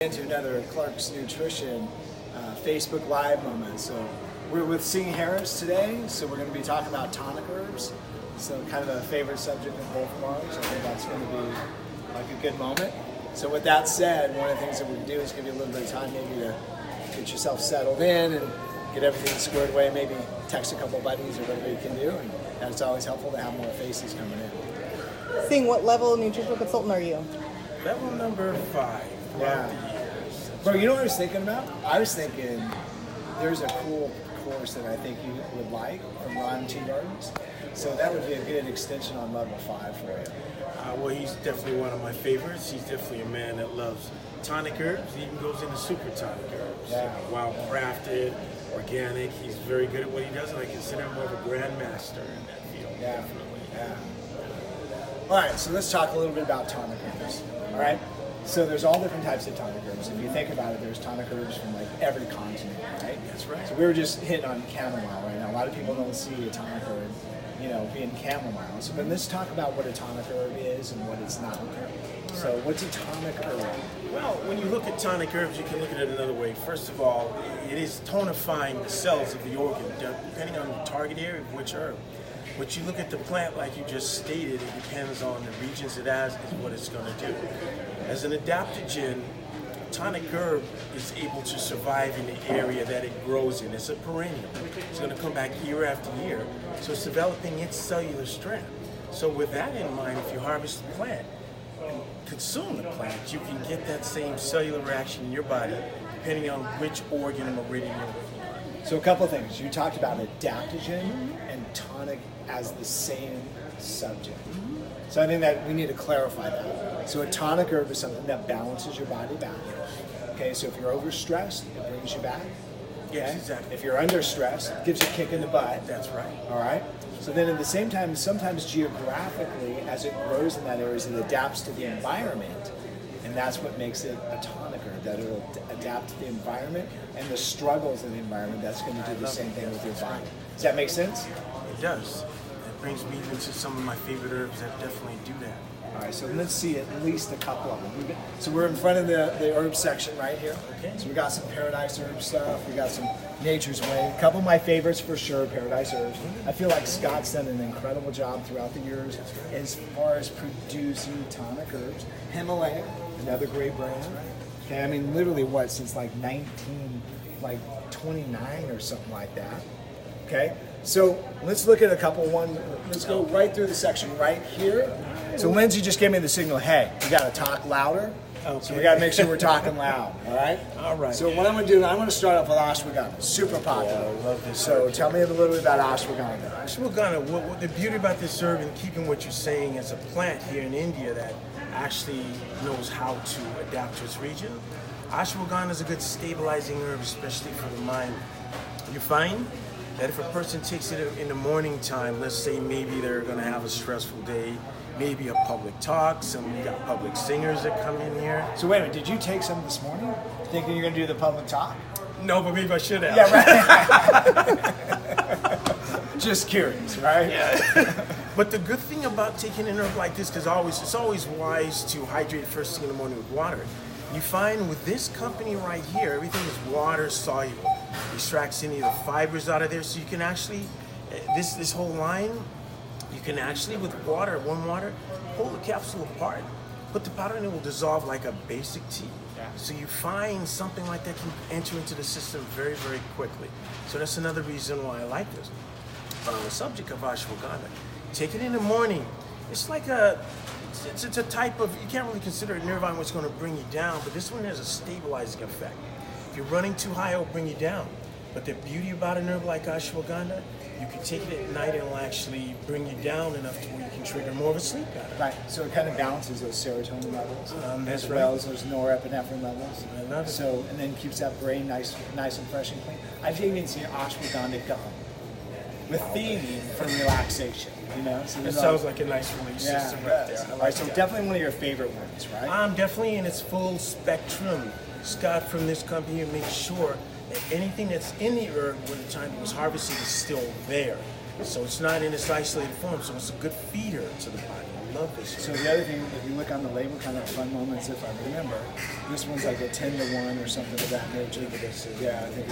Into another Clark's Nutrition Facebook Live moment. So we're with Sing Harris today, so we're going to be talking about tonic herbs. So kind of a favorite subject of both of ours. I think that's going to be like a good moment. So with that said, one of the things that we can do is give you a little bit of time maybe to get yourself settled in and get everything squared away, maybe text a couple buddies or whatever you can do. And it's always helpful to have more faces coming in. Sing, what level nutritional consultant are you? Level number 5. Yeah. Bro, you know what I was thinking about? I was thinking there's a cool course that I think you would like from Ron T. Gardens. So that would be a good extension on level 5 for you. Well, he's definitely one of my favorites. He's definitely a man that loves tonic herbs. He even goes into super tonic herbs. Yeah. Well crafted, organic. He's very good at what he does, and I consider him more of a grandmaster in that field. Yeah. Definitely. Yeah. All right, so let's talk a little bit about tonic herbs. All right? So there's all different types of tonic herbs. If you think about it, there's tonic herbs from like every continent, right? That's right. So we were just hitting on chamomile right now. A lot of people don't see a tonic herb, being chamomile. So then let's talk about what a tonic herb is and what it's not. So what's a tonic herb? Well, when you look at tonic herbs, you can look at it another way. First of all, it is tonifying the cells of the organ, depending on the target area of which herb. But you look at the plant, like you just stated, it depends on the regions it has is what it's going to do. As an adaptogen, tonic herb is able to survive in the area that it grows in. It's a perennial. It's going to come back year after year. So it's developing its cellular strength. So with that in mind, if you harvest the plant and consume the plant, you can get that same cellular reaction in your body, depending on which organ and meridian you're working on. So a couple things. You talked about adaptogen and tonic as the same subject. So I think that we need to clarify that. So a tonic herb is something that balances your body back. Okay, so if you're overstressed, it brings you back. Okay? Yes, exactly. If you're under stress, it gives you a kick in the butt. That's right. All right? So then at the same time, sometimes geographically, as it grows in that area, it adapts to the environment. And that's what makes it a tonic herb, that it'll adapt to the environment and the struggles of the environment. That's going to do the same thing with your body. Does that make sense? It does. It brings me even to some of my favorite herbs that definitely do that. All right, so let's see at least a couple of them. So we're in front of the herb section right here. Okay. So we got some paradise herb stuff. We got some nature's way. A couple of my favorites for sure, paradise herbs. I feel like Scott's done an incredible job throughout the years as far as producing tonic herbs. Himalayan, another great brand. Okay, I mean literally since like 29 or something like that. Okay, so let's look at a couple. Let's go right through the section right here. So Lindsay just gave me the signal, hey, we got to talk louder. Okay. So we got to make sure we're talking loud, all right? All right. So what I'm going to do, I'm going to start off with ashwagandha, super popular. Yeah, I love this So herb. tell me a little bit about ashwagandha. Ashwagandha, what the beauty about this herb, and keeping what you're saying as a plant here in India that actually knows how to adapt to its region, ashwagandha is a good stabilizing herb, especially for the mind. You find that if a person takes it in the morning time, let's say maybe they're going to have a stressful day, maybe a public talk, we got public singers that come in here. So wait a minute, did you take some this morning? Thinking you're going to do the public talk? No, but maybe I should have. Yeah, right. Just curious, right? Yeah. But the good thing about taking an herb like this, because it's always wise to hydrate first thing in the morning with water. You find with this company right here, everything is water soluble. Extracts any of the fibers out of there, so you can actually, this whole line, you can actually with warm water, pull the capsule apart, put the powder in, it will dissolve like a basic tea. Yeah. So you find something like that can enter into the system very, very quickly. So that's another reason why I like this. But on the subject of ashwagandha, take it in the morning. It's like it's a type of, you can't really consider it nervine what's going to bring you down, but this one has a stabilizing effect. If you're running too high, it'll bring you down. But the beauty about an herb like ashwagandha, you can take it at night and it'll actually bring you down enough to where you can trigger more of a sleep pattern. Right, so it kind of balances those serotonin levels That's as right. well as those norepinephrine levels. I love it. So, and then keeps that brain nice and fresh and clean. I've even seen ashwagandha gum with theanine for relaxation. So It sounds like a nice release system right there. I All like right, so that. definitely one of your favorite ones, right? I'm definitely in its full spectrum. Scott from this company makes sure that anything that's in the herb when the time it was harvested is still there. So it's not in its isolated form, so it's a good feeder to the body. love this. So the other thing, if you look on the label, kind of fun moments, if I remember, this one's like a 10-to-1 or something of that nature. Yeah, I think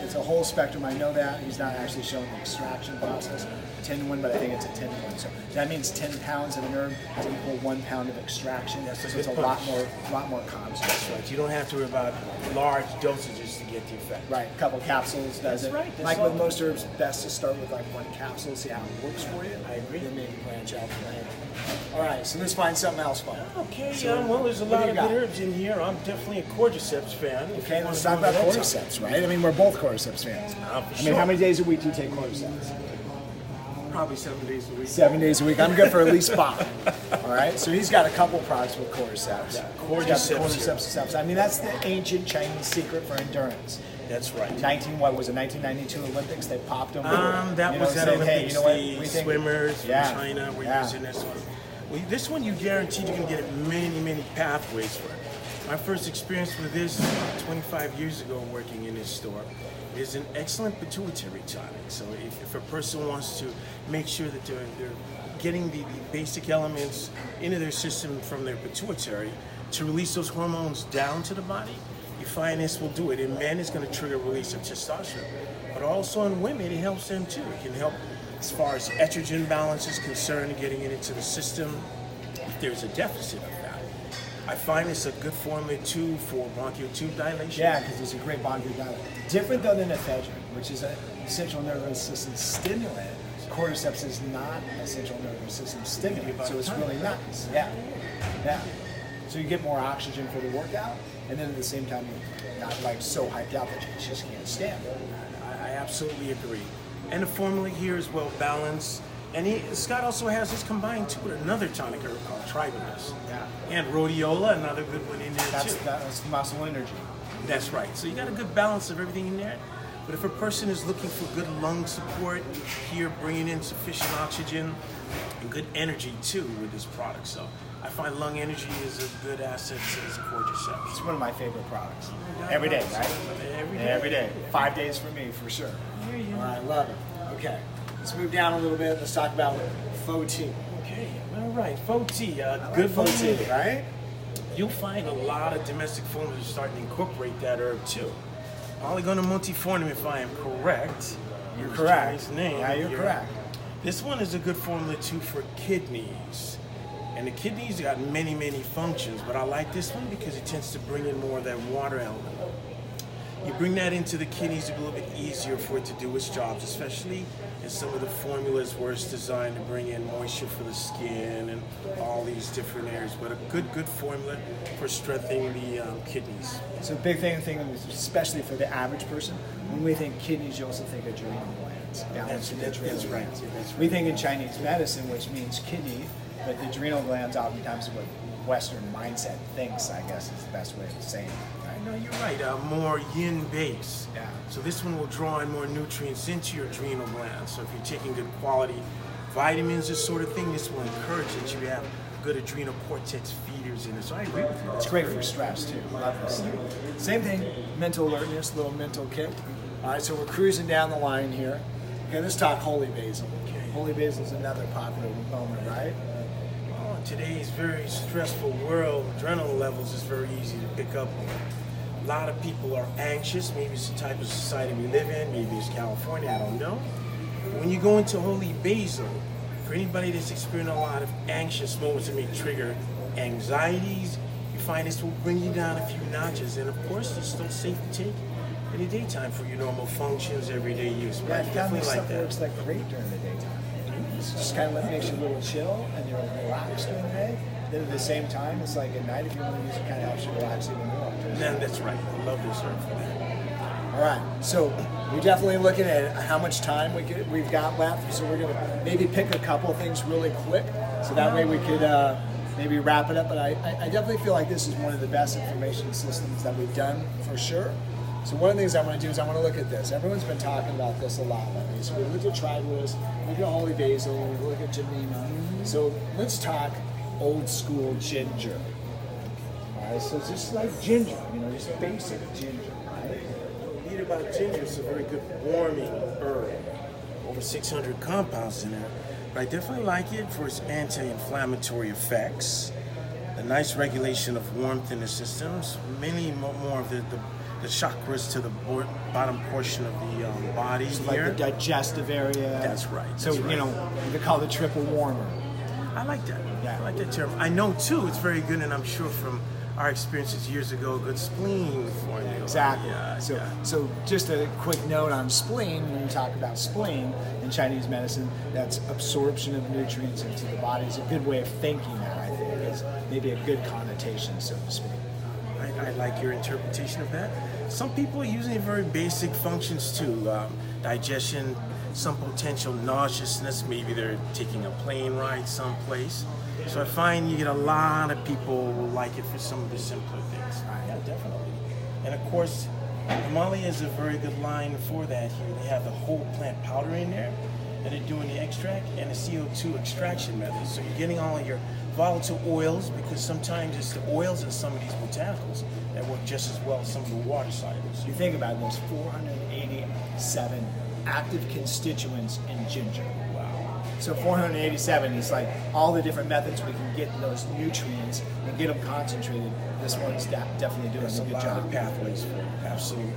it's a whole spectrum. I know that he's not actually showing the extraction process, 10-to-1, but I think it's a 10-to-1. So that means 10 pounds of an herb to equal 1 pound of extraction. So it's a lot more concentrated. That's right. You don't have to worry about large dosages to get the effect. Right, a couple capsules does it. Right. Like with most herbs, best to start with like 1 capsule, see how it works for you. I agree. Then maybe branch out from there. All right, so let's find something else fun. Okay, So, well, there's a what lot do of you good got? herbs in here. I'm definitely a cordyceps fan. Okay, let's talk about cordyceps, right? I mean, we're both cordyceps fans. I mean, how many days a week do you take cordyceps? Probably 7 days a week. 7 days a week. I'm good for at least 5. All right, so he's got a couple products with cordyceps. Yeah, He's got the cordyceps here. cordyceps stuff. I mean, that's the ancient Chinese secret for endurance. That's right. 1992 Olympics? They popped them. That was at saying, Olympics. hey, you know what? The We think- swimmers from Yeah, China were yeah. using this one. Well, this one you guaranteed you're going to get many pathways for it. My first experience with this 25 years ago working in this store is an excellent pituitary tonic. So if a person wants to make sure that they're getting the basic elements into their system from their pituitary to release those hormones down to the body, you find this will do it. In men, it's going to trigger release of testosterone. But also in women, it helps them too. It can help as far as estrogen balance is concerned, getting it into the system if there's a deficit of that. I find it's a good formula too for bronchial tube dilation. Yeah, because it's a great bronchodilator. Different though than ephedrine, which is a central nervous system stimulant. Cordyceps is not a central nervous system stimulant, so it's really nice. Yeah. So you get more oxygen for the workout, and then at the same time you're not like so hyped out that you just can't stand it. I absolutely agree. And the formula here is well balanced. And Scott also has this combined too with another tonic herb called Tribulus. Yeah. And rhodiola, another good one in there too. That's muscle energy. That's right. So you got a good balance of everything in there. But if a person is looking for good lung support, here bringing in sufficient oxygen and good energy too with this product. So I find lung energy is a good asset to this cordyceps. It's one of my favorite products. Every day, right? Every day. 5 days for me, for sure. All right, love it. Okay, let's move down a little bit. Let's talk about faux tea. Okay, all right. Faux tea, Good faux tea, right? You'll find a lot of domestic formulas starting to incorporate that herb too. Polygonum multiforme, if I am correct. You're Use correct. Chinese name. Yeah, you're correct. This one is a good formula too for kidneys. And the kidneys got many functions, but I like this one because it tends to bring in more of that water element. You bring that into the kidneys, it'll be a little bit easier for it to do its jobs, especially in some of the formulas where it's designed to bring in moisture for the skin and all these different areas. But a good formula for strengthening the kidneys. So big thing, especially for the average person, when we think kidneys, you also think adrenal glands. That's right. We think in Chinese medicine, which means kidney, but the adrenal glands oftentimes is what Western mindset thinks, I guess is the best way of saying it. Right? No, you're right. More yin base. Yeah. So this one will draw in more nutrients into your adrenal glands. So if you're taking good quality vitamins, this sort of thing, this will encourage that you have good adrenal cortex feeders in it. So I agree with you. It's great for stress too. Love this. Same thing, mental alertness, little mental kick. All right, so we're cruising down the line here. Okay, let's talk holy basil. Okay. Holy basil is another popular moment, right? Oh, today's very stressful world, adrenaline levels is very easy to pick up on. A lot of people are anxious. Maybe it's the type of society we live in. Maybe it's California. I don't know. When you go into holy basil, for anybody that's experiencing a lot of anxious moments that may trigger anxieties, you find this will bring you down a few notches. And of course, it's still safe to take in the daytime for your normal functions, everyday use. But I Yeah, definitely this like stuff that. works like great during the daytime. It's just kind of makes you a little chill and you're relaxed during the day. Then at the same time, it's like at night if you want to use it, kind of helps you relax even more. Man, that's right. I love this herb for that. All right, so we're definitely looking at how much time we've got left. So we're gonna maybe pick a couple things really quick, so that way we could maybe wrap it up. But I definitely feel like this is one of the best information systems that we've done for sure. So one of the things I want to do is I want to look at this. Everyone's been talking about this a lot lately. So we looked at Tribulus, we looked at holy basil, we look at Jemima. So let's talk old school ginger. All right, so it's just like ginger, just basic ginger, right? Read about ginger. It's a very good warming herb. Over 600 compounds in there. I definitely like it for its anti-inflammatory effects, the nice regulation of warmth in the systems, mainly more of the chakras to the bottom portion of the body So here. like the digestive area. That's right. So, that's right. they call it triple warmer. I like that. Yeah. I like that term. I know too it's very good, and I'm sure from our experiences years ago, a good spleen formula. Exactly. Yeah, So just a quick note on spleen. When you talk about spleen in Chinese medicine, that's absorption of nutrients into the body. Is a good way of thinking that, I think, is maybe a good connotation, so to speak. I like your interpretation of that. Some people are using very basic functions too. Digestion, some potential nauseousness, maybe they're taking a plane ride someplace. So I find you get a lot of people who like it for some of the simpler things. Yeah, definitely. And of course, Himalaya is a very good line for that here. They have the whole plant powder in there, and they're doing the extract and the CO2 extraction method. So you're getting all of your volatile oils, because sometimes it's the oils in some of these botanicals that work just as well as some of the water solubles. You think about those 487 active constituents in ginger. Wow. So 487 is like all the different methods we can get those nutrients and get them concentrated. This one's definitely doing There's a a good lot job. of pathways for it. Absolutely.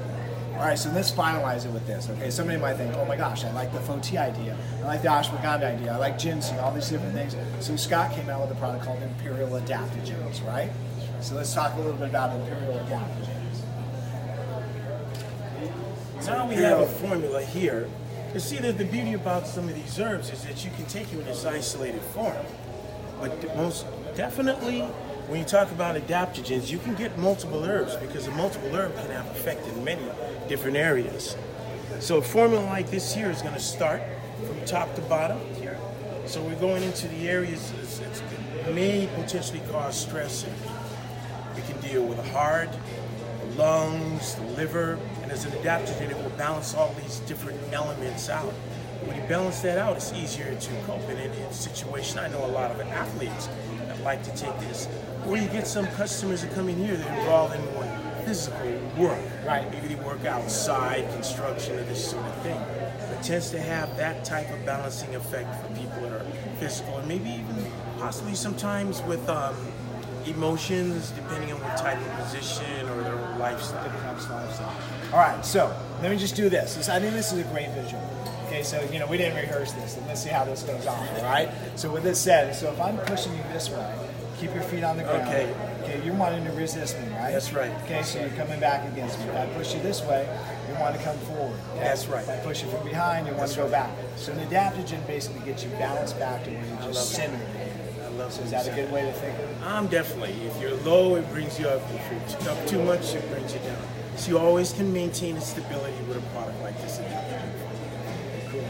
All right, so let's finalize it with this. Okay, somebody might think, oh my gosh, I like the Foti idea, I like the ashwagandha idea, I like ginseng, all these different things. So Scott came out with a product called Imperial Adaptogens, right? So let's talk a little bit about Imperial Adaptogens. Now we have a formula here. You see that the beauty about some of these herbs is that you can take them in this isolated form. But most definitely, when you talk about adaptogens, you can get multiple herbs, because a multiple herb can have effect in many different areas. So a formula like this here is going to start from top to bottom here. So we're going into the areas that may potentially cause stress in people. We can deal with the heart, the lungs, the liver, and as an adaptogen, it will balance all these different elements out. When you balance that out, it's easier to cope in any situation. I know a lot of athletes that like to take this. Or you get some customers that come in here that are involved in more physical work. Right. Maybe they work outside, construction, or this sort of thing. It tends to have that type of balancing effect for people that are physical, and maybe even possibly sometimes with emotions, depending on what type of position or their lifestyle. All right, so let me just do this. I think this is a great visual. Okay, so we didn't rehearse this, and let's see how this goes on. All right. So with this said, so if I'm pushing you this way, keep your feet on the ground. Okay. Okay, you're wanting to resist me, right? That's right. Okay, so you're coming back against me. If I push you this way, you want to come forward. Okay? That's right. If I push you from behind, you want to go back. So an adaptogen basically gets you balanced back to where you're just centered. I love So is that a good way to think of it? Definitely. If you're low, it brings you up. If you're up too much, it brings you down. So you always can maintain a stability with a product like this. Cool.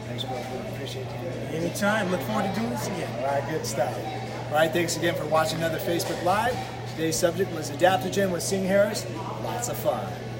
Thanks, bro. Appreciate you. Anytime. Look forward to doing this again. All right, good stuff. All right, thanks again for watching another Facebook Live. Today's subject was adaptogen with Singh Harris. Lots of fun.